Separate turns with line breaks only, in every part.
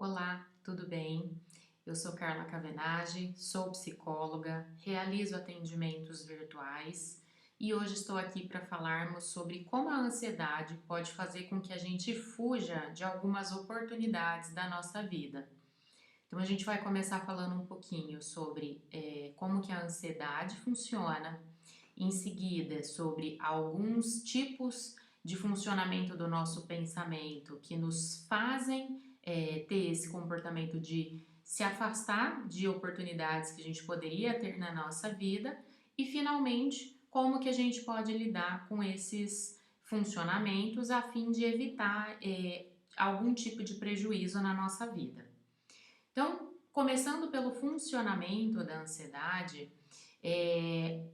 Olá, tudo bem? Eu sou Carla Cavenage, sou psicóloga, realizo atendimentos virtuais e hoje estou aqui para falarmos sobre como a ansiedade pode fazer com que a gente fuja de algumas oportunidades da nossa vida. Então a gente vai começar falando um pouquinho sobre como que a ansiedade funciona, em seguida sobre alguns tipos de funcionamento do nosso pensamento que nos fazem ter esse comportamento de se afastar de oportunidades que a gente poderia ter na nossa vida e finalmente como que a gente pode lidar com esses funcionamentos a fim de evitar algum tipo de prejuízo na nossa vida. Então, começando pelo funcionamento da ansiedade,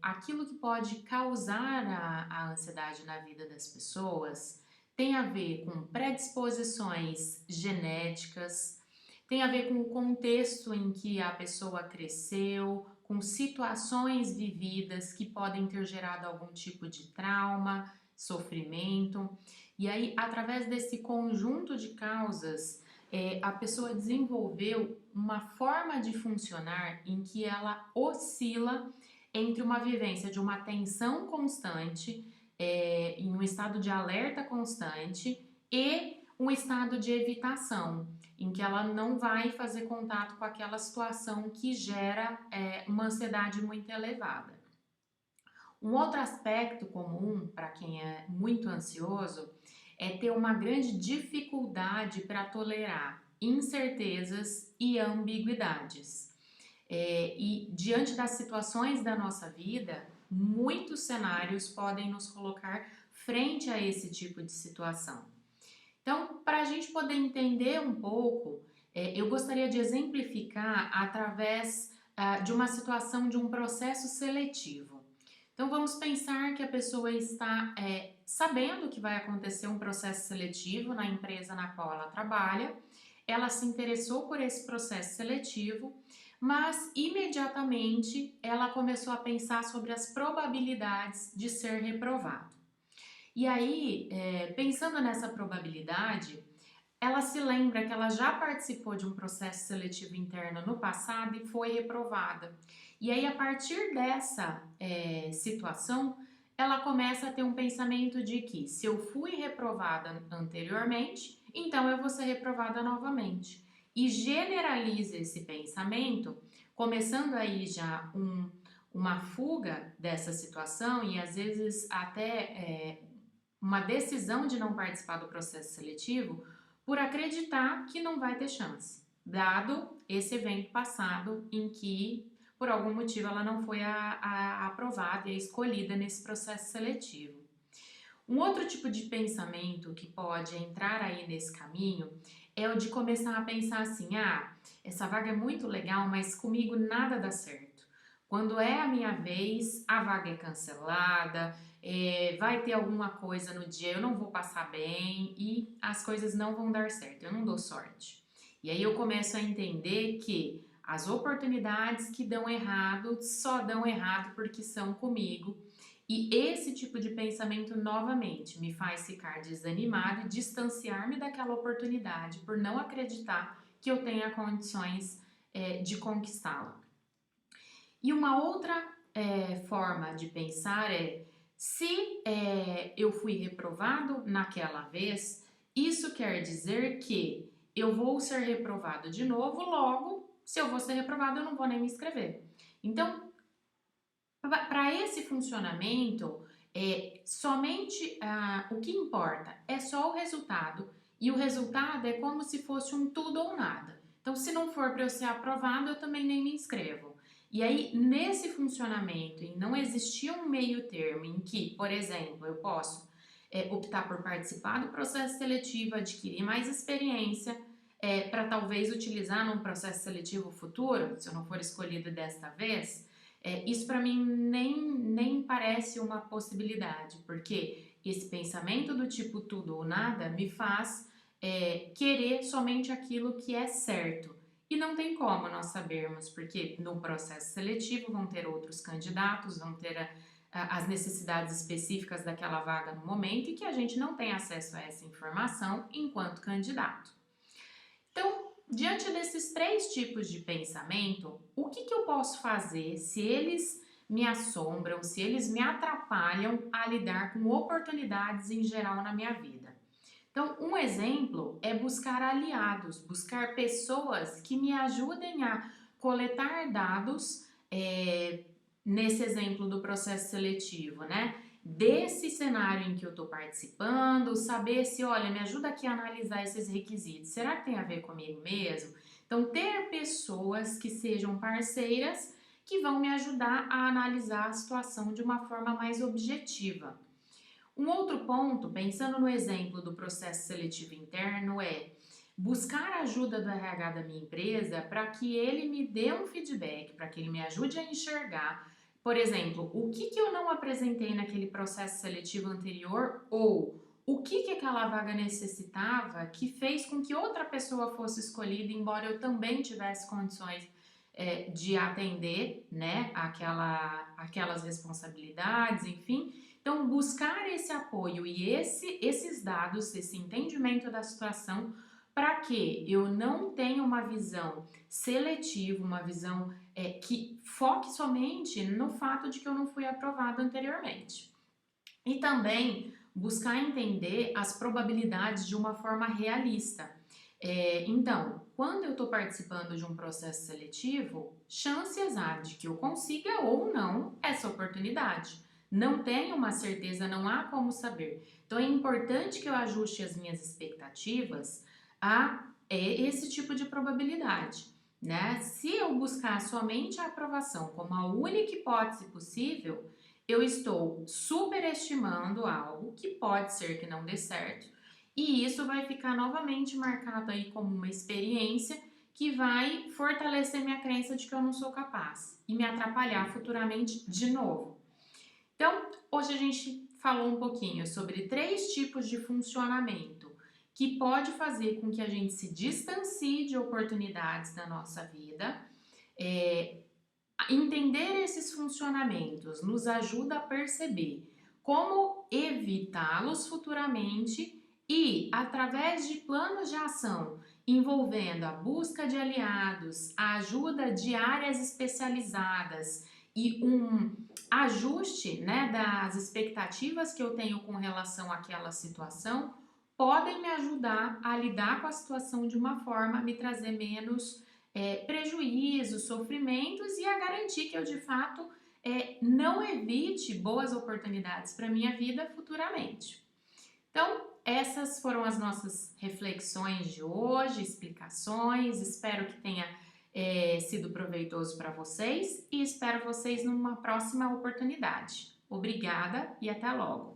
aquilo que pode causar a ansiedade na vida das pessoas tem a ver com predisposições genéticas, tem a ver com o contexto em que a pessoa cresceu, com situações vividas que podem ter gerado algum tipo de trauma, sofrimento. E aí, através desse conjunto de causas, a pessoa desenvolveu uma forma de funcionar em que ela oscila entre uma vivência de uma tensão constante, em um estado de alerta constante e um estado de evitação, em que ela não vai fazer contato com aquela situação que gera uma ansiedade muito elevada. Um outro aspecto comum para quem é muito ansioso é ter uma grande dificuldade para tolerar incertezas e ambiguidades. E diante das situações da nossa vida, muitos cenários podem nos colocar frente a esse tipo de situação. Então, para a gente poder entender um pouco, eu gostaria de exemplificar através de uma situação de um processo seletivo. Então, vamos pensar que a pessoa está sabendo que vai acontecer um processo seletivo na empresa na qual ela trabalha, ela se interessou por esse processo seletivo, mas imediatamente ela começou a pensar sobre as probabilidades de ser reprovado. E aí, pensando nessa probabilidade, ela se lembra que ela já participou de um processo seletivo interno no passado e foi reprovada. E aí, a partir dessa situação, ela começa a ter um pensamento de que se eu fui reprovada anteriormente, então eu vou ser reprovada novamente. E generaliza esse pensamento, começando aí já uma fuga dessa situação e às vezes até uma decisão de não participar do processo seletivo por acreditar que não vai ter chance, dado esse evento passado em que, por algum motivo, ela não foi aprovada e escolhida nesse processo seletivo. Um outro tipo de pensamento que pode entrar aí nesse caminho é o de começar a pensar assim: essa vaga é muito legal, mas comigo nada dá certo. Quando é a minha vez, a vaga é cancelada, vai ter alguma coisa no dia, eu não vou passar bem e as coisas não vão dar certo, eu não dou sorte. E aí eu começo a entender que as oportunidades que dão errado só dão errado porque são comigo. E esse tipo de pensamento novamente me faz ficar desanimado e distanciar-me daquela oportunidade por não acreditar que eu tenha condições de conquistá-la. E uma outra forma de pensar é: se eu fui reprovado naquela vez, isso quer dizer que eu vou ser reprovado de novo, logo, se eu vou ser reprovado, eu não vou nem me inscrever. Então, para esse funcionamento, somente o que importa é só o resultado, e o resultado é como se fosse um tudo ou nada. Então, se não for para eu ser aprovado, eu também nem me inscrevo. E aí, nesse funcionamento, em não existir um meio termo em que, por exemplo, eu posso optar por participar do processo seletivo, adquirir mais experiência, para talvez utilizar num processo seletivo futuro, se eu não for escolhido desta vez, isso para mim nem parece uma possibilidade, porque esse pensamento do tipo tudo ou nada me faz querer somente aquilo que é certo. E não tem como nós sabermos, porque no processo seletivo vão ter outros candidatos, vão ter as necessidades específicas daquela vaga no momento e que a gente não tem acesso a essa informação enquanto candidato. Então, diante desses três tipos de pensamento, o que eu posso fazer se eles me assombram, se eles me atrapalham a lidar com oportunidades em geral na minha vida? Então, um exemplo é buscar aliados, buscar pessoas que me ajudem a coletar dados, nesse exemplo do processo seletivo, né? Desse cenário em que eu estou participando, saber se, olha, me ajuda aqui a analisar esses requisitos. Será que tem a ver comigo mesmo? Então, ter pessoas que sejam parceiras que vão me ajudar a analisar a situação de uma forma mais objetiva. Um outro ponto, pensando no exemplo do processo seletivo interno, é buscar a ajuda do RH da minha empresa para que ele me dê um feedback, para que ele me ajude a enxergar, por exemplo, o que eu não apresentei naquele processo seletivo anterior ou o que aquela vaga necessitava que fez com que outra pessoa fosse escolhida, embora eu também tivesse condições de atender, né, aquelas responsabilidades, enfim. Então, buscar esse apoio e esses dados, esse entendimento da situação, para que eu não tenha uma visão seletiva, uma visão que foque somente no fato de que eu não fui aprovado anteriormente. E também buscar entender as probabilidades de uma forma realista. Então, quando eu estou participando de um processo seletivo, chances há de que eu consiga ou não essa oportunidade. Não tenho uma certeza, não há como saber. Então, é importante que eu ajuste as minhas expectativas a esse tipo de probabilidade, né? Se eu buscar somente a aprovação como a única hipótese possível, eu estou superestimando algo que pode ser que não dê certo, e isso vai ficar novamente marcado aí como uma experiência que vai fortalecer minha crença de que eu não sou capaz e me atrapalhar futuramente de novo. Então, hoje a gente falou um pouquinho sobre três tipos de funcionamento que pode fazer com que a gente se distancie de oportunidades na nossa vida. Entender esses funcionamentos nos ajuda a perceber como evitá-los futuramente e, através de planos de ação envolvendo a busca de aliados, a ajuda de áreas especializadas e um ajuste, né, das expectativas que eu tenho com relação àquela situação, podem me ajudar a lidar com a situação de uma forma a me trazer menos prejuízos, sofrimentos e a garantir que eu de fato não evite boas oportunidades para a minha vida futuramente. Então, essas foram as nossas reflexões de hoje, explicações. Espero que tenha sido proveitoso para vocês e espero vocês numa próxima oportunidade. Obrigada e até logo!